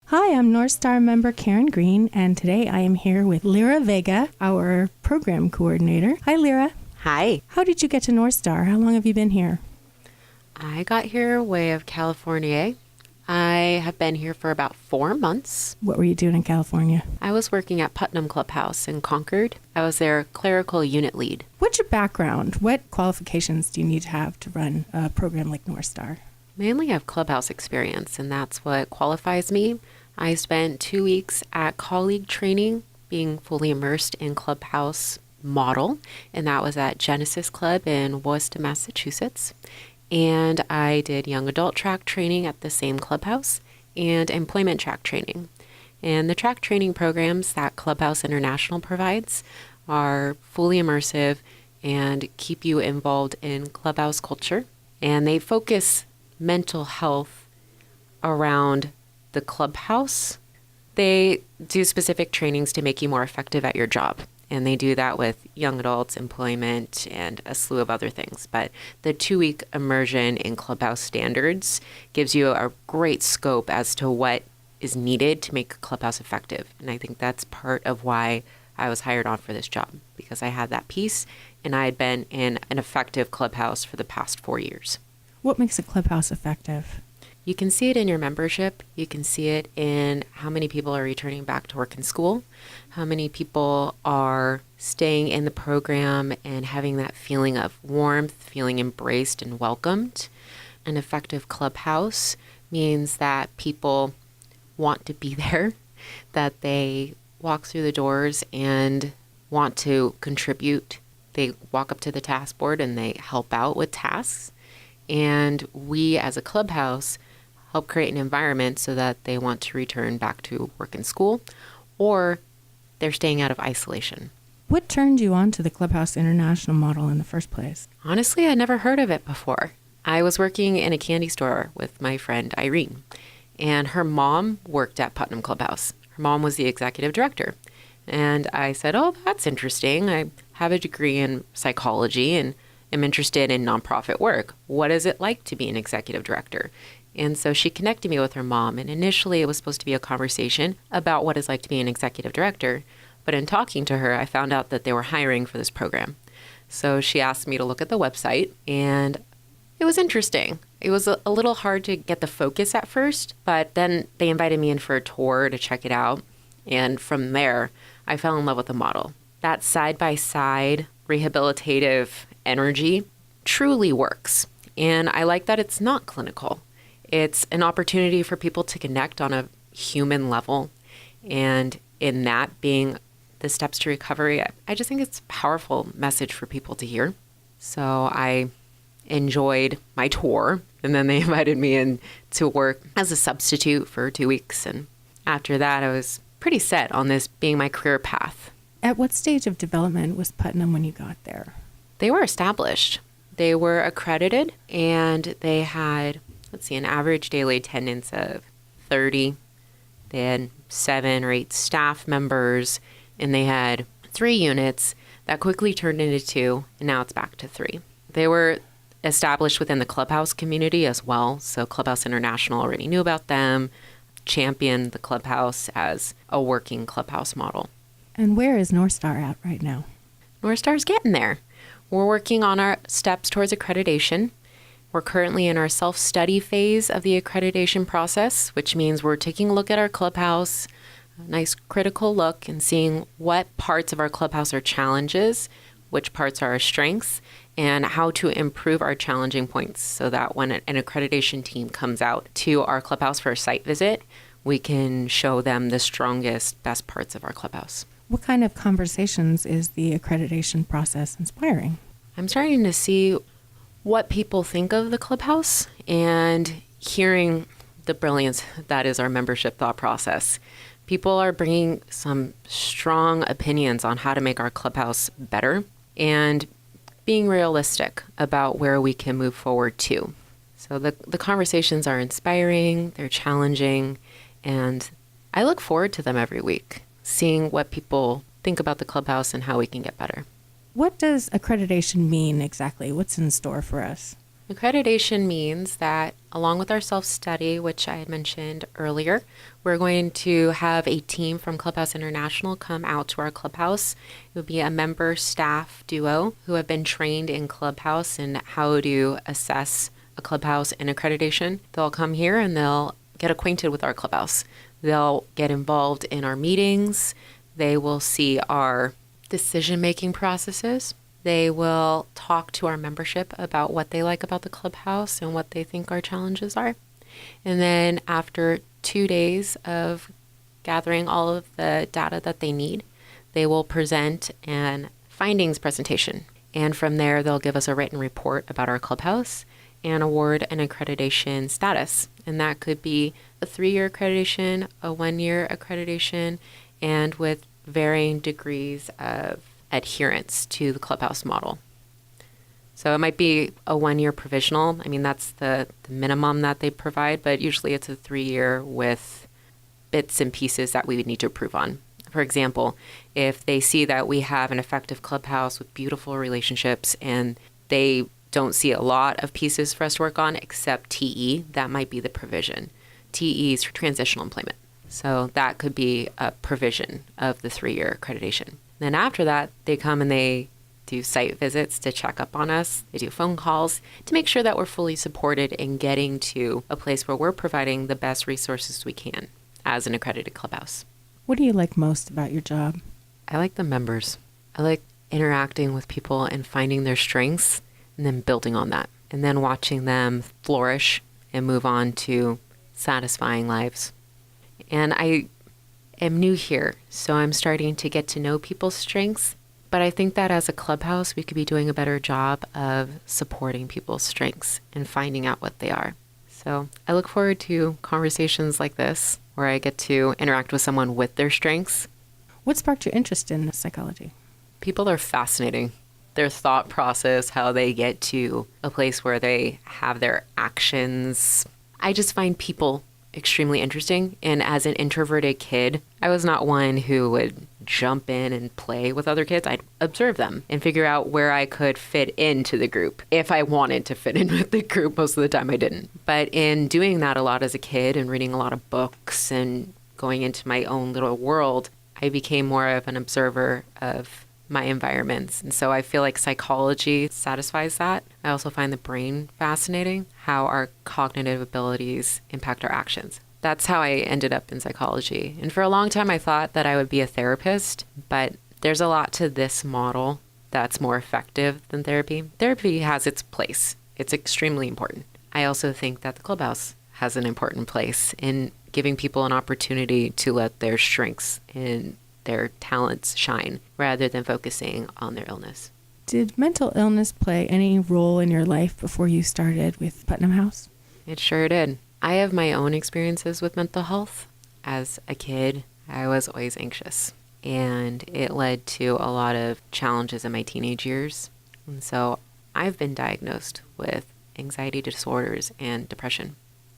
Hi, I'm NorthStar member Karen Green, and today I am here with Lyra Vega, our program coordinator. Hi, Lyra. Hi. How did you get to NorthStar? How long have you been here? I got here way of California. I have been here for about 4 months. What were you doing in California? I was working at Putnam Clubhouse in Concord. I was their clerical unit lead. What's your background? What qualifications do you need to have to run a program like NorthStar? Mainly have Clubhouse experience, and that's what qualifies me. I spent 2 weeks at colleague training, being fully immersed in Clubhouse model, and that was at Genesis Club in Worcester, Massachusetts. And I did young adult track training at the same clubhouse and employment track training. And the track training programs that Clubhouse International provides are fully immersive and keep you involved in clubhouse culture. And they focus mental health around the clubhouse. They do specific trainings to make you more effective at your job. And they do that with young adults, employment, and a slew of other things. But the 2-week immersion in Clubhouse standards gives you a great scope as to what is needed to make Clubhouse effective. And I think that's part of why I was hired on for this job, because I had that piece and I had been in an effective Clubhouse for the past 4 years. What makes a clubhouse effective? You can see it in your membership. You can see it in how many people are returning back to work and school, how many people are staying in the program and having that feeling of warmth, feeling embraced and welcomed. An effective clubhouse means that people want to be there, that they walk through the doors and want to contribute. They walk up to the task board and they help out with tasks. And we as a clubhouse help create an environment so that they want to return back to work and school, or they're staying out of isolation. What turned you on to the Clubhouse International model in the first place? Honestly, I never heard of it before. I was working in a candy store with my friend Irene, and her mom worked at Putnam Clubhouse. Her mom was the executive director. And I said, oh, that's interesting. I have a degree in psychology and am interested in nonprofit work. What is it like to be an executive director? And so she connected me with her mom. And initially it was supposed to be a conversation about what it's like to be an executive director. But in talking to her, I found out that they were hiring for this program. So she asked me to look at the website, and it was interesting. It was a little hard to get the focus at first, but then they invited me in for a tour to check it out. And from there, I fell in love with the model. That side-by-side rehabilitative energy truly works. And I like that it's not clinical. It's an opportunity for people to connect on a human level. And in that being the steps to recovery, I just think it's a powerful message for people to hear. So I enjoyed my tour, and then they invited me in to work as a substitute for 2 weeks. And after that, I was pretty set on this being my career path. At what stage of development was Putnam when you got there? They were established. They were accredited, and they had, an average daily attendance of 30. They had 7 or 8 staff members, and they had 3 units that quickly turned into 2, and now it's back to 3. They were established within the Clubhouse community as well, so Clubhouse International already knew about them, championed the Clubhouse as a working Clubhouse model. And where is NorthStar at right now? NorthStar's getting there. We're working on our steps towards accreditation. We're currently in our self-study phase of the accreditation process, which means we're taking a look at our clubhouse, a nice critical look, and seeing what parts of our clubhouse are challenges, which parts are our strengths, and how to improve our challenging points so that when an accreditation team comes out to our clubhouse for a site visit, we can show them the strongest, best parts of our clubhouse. What kind of conversations is the accreditation process inspiring? I'm starting to see what people think of the clubhouse and hearing the brilliance that is our membership thought process. People are bringing some strong opinions on how to make our clubhouse better and being realistic about where we can move forward to. So the conversations are inspiring, they're challenging, and I look forward to them every week, seeing what people think about the clubhouse and how we can get better. What does accreditation mean exactly? What's in store for us? Accreditation means that along with our self-study, which I had mentioned earlier, we're going to have a team from Clubhouse International come out to our clubhouse. It would be a member staff duo who have been trained in Clubhouse and how to assess a clubhouse and accreditation. They'll come here and they'll get acquainted with our clubhouse. They'll get involved in our meetings. They will see our decision-making processes. They will talk to our membership about what they like about the clubhouse and what they think our challenges are. And then after 2 days of gathering all of the data that they need, they will present an findings presentation. And from there, they'll give us a written report about our clubhouse and award an accreditation status. And that could be a 3-year accreditation, a 1-year accreditation, and with varying degrees of adherence to the clubhouse model. So it might be a 1-year provisional. I mean, that's the minimum that they provide, but usually it's a 3-year with bits and pieces that we would need to approve on. For example, if they see that we have an effective clubhouse with beautiful relationships and they don't see a lot of pieces for us to work on except TE, that might be the provision. TE is for transitional employment. So that could be a provision of the 3-year accreditation. Then after that, they come and they do site visits to check up on us. They do phone calls to make sure that we're fully supported in getting to a place where we're providing the best resources we can as an accredited clubhouse. What do you like most about your job? I like the members. I like interacting with people and finding their strengths and then building on that and then watching them flourish and move on to satisfying lives. And I am new here, so I'm starting to get to know people's strengths. But I think that as a clubhouse, we could be doing a better job of supporting people's strengths and finding out what they are. So I look forward to conversations like this, where I get to interact with someone with their strengths. What sparked your interest in psychology? People are fascinating. Their thought process, how they get to a place where they have their actions. I just find people extremely interesting. And as an introverted kid, I was not one who would jump in and play with other kids. I'd observe them and figure out where I could fit into the group. If I wanted to fit in with the group, most of the time I didn't. But in doing that a lot as a kid and reading a lot of books and going into my own little world, I became more of an observer of my environments. And so I feel like psychology satisfies that. I also find the brain fascinating, how our cognitive abilities impact our actions. That's how I ended up in psychology. And for a long time, I thought that I would be a therapist, but there's a lot to this model that's more effective than therapy. Therapy has its place. It's extremely important. I also think that the clubhouse has an important place in giving people an opportunity to let their strengths and their talents shine rather than focusing on their illness. Did mental illness play any role in your life before you started with Putnam House? It sure did. I have my own experiences with mental health. As a kid, I was always anxious, and it led to a lot of challenges in my teenage years. And so I've been diagnosed with anxiety disorders and depression.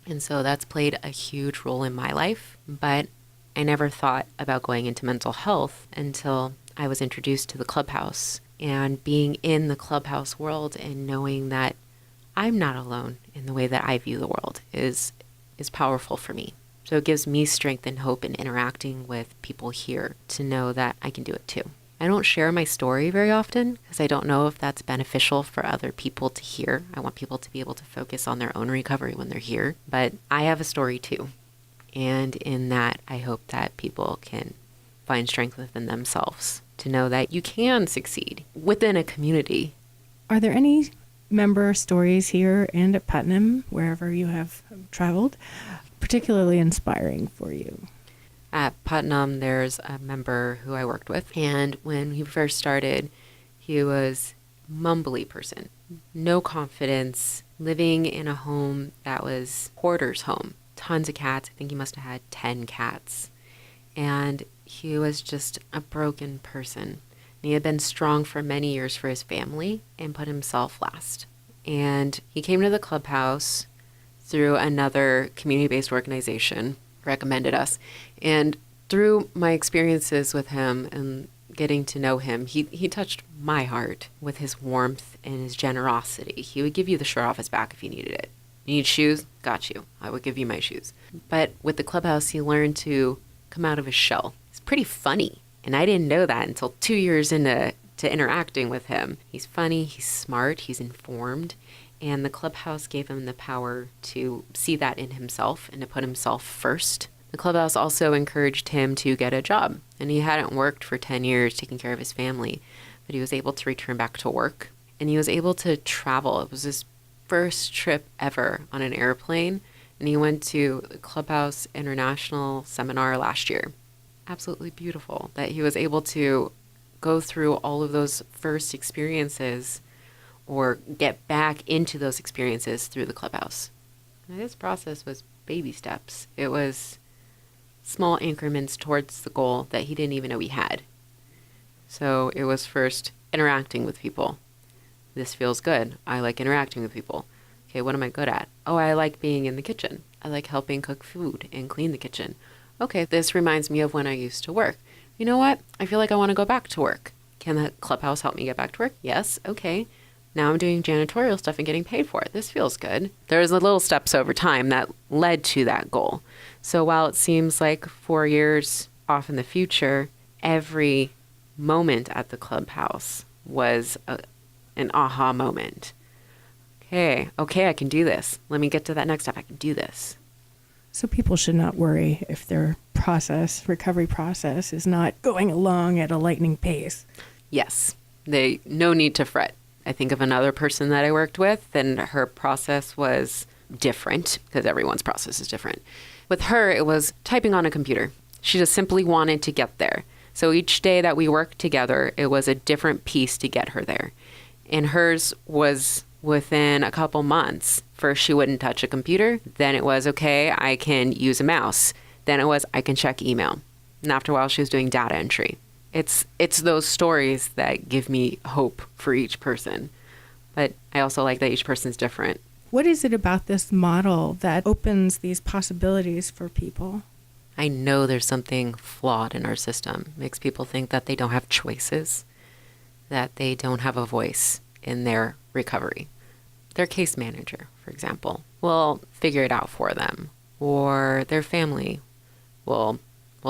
And so that's played a huge role in my life, but I never thought about going into mental health until I was introduced to the clubhouse. And being in the clubhouse world and knowing that I'm not alone in the way that I view the world is powerful for me. So it gives me strength and hope in interacting with people here to know that I can do it too. I don't share my story very often because I don't know if that's beneficial for other people to hear. I want people to be able to focus on their own recovery when they're here. But I have a story too. And in that, I hope that people can find strength within themselves to know that you can succeed within a community. Are there any member stories here and at Putnam, wherever you have traveled, particularly inspiring for you? At Putnam, there's a member who I worked with, and when he first started, he was a mumbly person, no confidence, living in a home that was hoarder's home. Tons of cats. I think he must have had 10 cats. And he was just a broken person. And he had been strong for many years for his family and put himself last. And he came to the clubhouse through another community-based organization, recommended us. And through my experiences with him and getting to know him, he touched my heart with his warmth and his generosity. He would give you the shirt off his back if you needed it. You need shoes? Got you. I will give you my shoes. But with the Clubhouse, he learned to come out of his shell. It's pretty funny. And I didn't know that until 2 years into interacting with him. He's funny, he's smart, he's informed. And the Clubhouse gave him the power to see that in himself and to put himself first. The Clubhouse also encouraged him to get a job. And he hadn't worked for 10 years taking care of his family. But he was able to return back to work. And he was able to travel. It was his first trip ever on an airplane, and he went to the Clubhouse International seminar last year. Absolutely beautiful that he was able to go through all of those first experiences or get back into those experiences through the Clubhouse. And his process was baby steps. It was small increments towards the goal that he didn't even know he had. So it was first interacting with people. This feels good. I like interacting with people. Okay, what am I good at? Oh, I like being in the kitchen. I like helping cook food and clean the kitchen. Okay, this reminds me of when I used to work. You know what? I feel like I want to go back to work. Can the Clubhouse help me get back to work? Yes. Okay. Now I'm doing janitorial stuff and getting paid for it. This feels good. There's the little steps over time that led to that goal. So while it seems like 4 years off in the future, every moment at the Clubhouse was an aha moment. Okay, I can do this. Let me get to that next step. I can do this. So people should not worry if their recovery process is not going along at a lightning pace. Yes, no need to fret. I think of another person that I worked with, and her process was different because everyone's process is different. With her, it was typing on a computer. She just simply wanted to get there. So each day that we worked together, it was a different piece to get her there. And hers was within a couple months. First, she wouldn't touch a computer. Then it was, okay, I can use a mouse. Then it was, I can check email. And after a while, she was doing data entry. It's those stories that give me hope for each person. But I also like that each person's different. What is it about this model that opens these possibilities for people? I know there's something flawed in our system. It makes people think that they don't have choices, that they don't have a voice in their recovery. Their case manager, for example, will figure it out for them, or their family will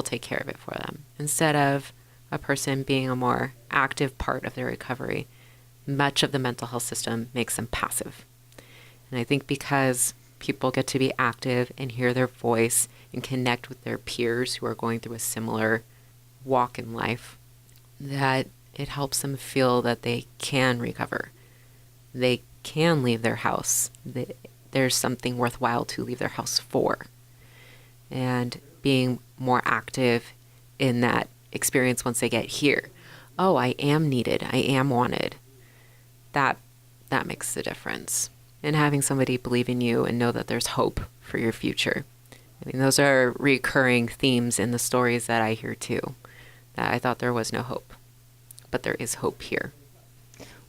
take care of it for them. Instead of a person being a more active part of their recovery, much of the mental health system makes them passive. And I think because people get to be active and hear their voice and connect with their peers who are going through a similar walk in life, that it helps them feel that they can recover. They can leave their house. There's something worthwhile to leave their house for. And being more active in that experience once they get here. Oh, I am needed. I am wanted. That makes the difference. And having somebody believe in you and know that there's hope for your future. I mean, those are recurring themes in the stories that I hear too. That I thought there was no hope, but there is hope here.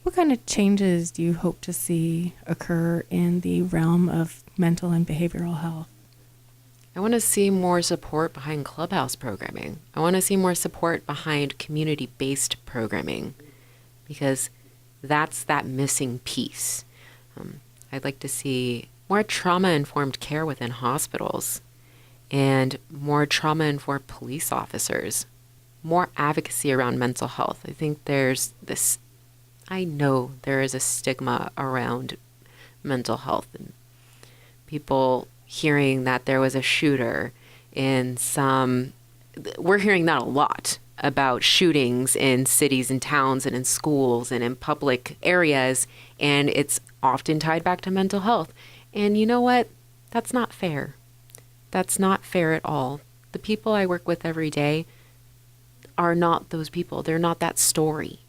What kind of changes do you hope to see occur in the realm of mental and behavioral health? I want to see more support behind Clubhouse programming. I want to see more support behind community-based programming, because that's that missing piece. I'd like to see more trauma-informed care within hospitals and more trauma-informed police officers, more advocacy around mental health. I think I know there is a stigma around mental health, and people hearing that there was a shooter we're hearing that a lot about shootings in cities and towns and in schools and in public areas, and it's often tied back to mental health. And you know what? That's not fair. That's not fair at all. The people I work with every day are not those people. They're not that story.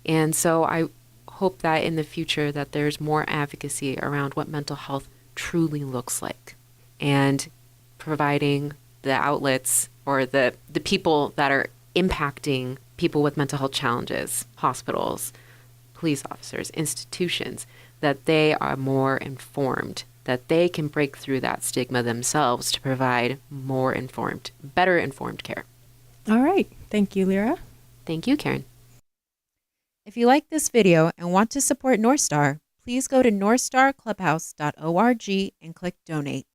And so I hope that in the future that there's more advocacy around what mental health truly looks like, and providing the outlets or the people that are impacting people with mental health challenges, hospitals, police officers, institutions, that they are more informed, that they can break through that stigma themselves to provide better informed care. All right. Thank you, Lyra. Thank you, Karen. If you like this video and want to support NorthStar, please go to northstarclubhouse.org and click donate.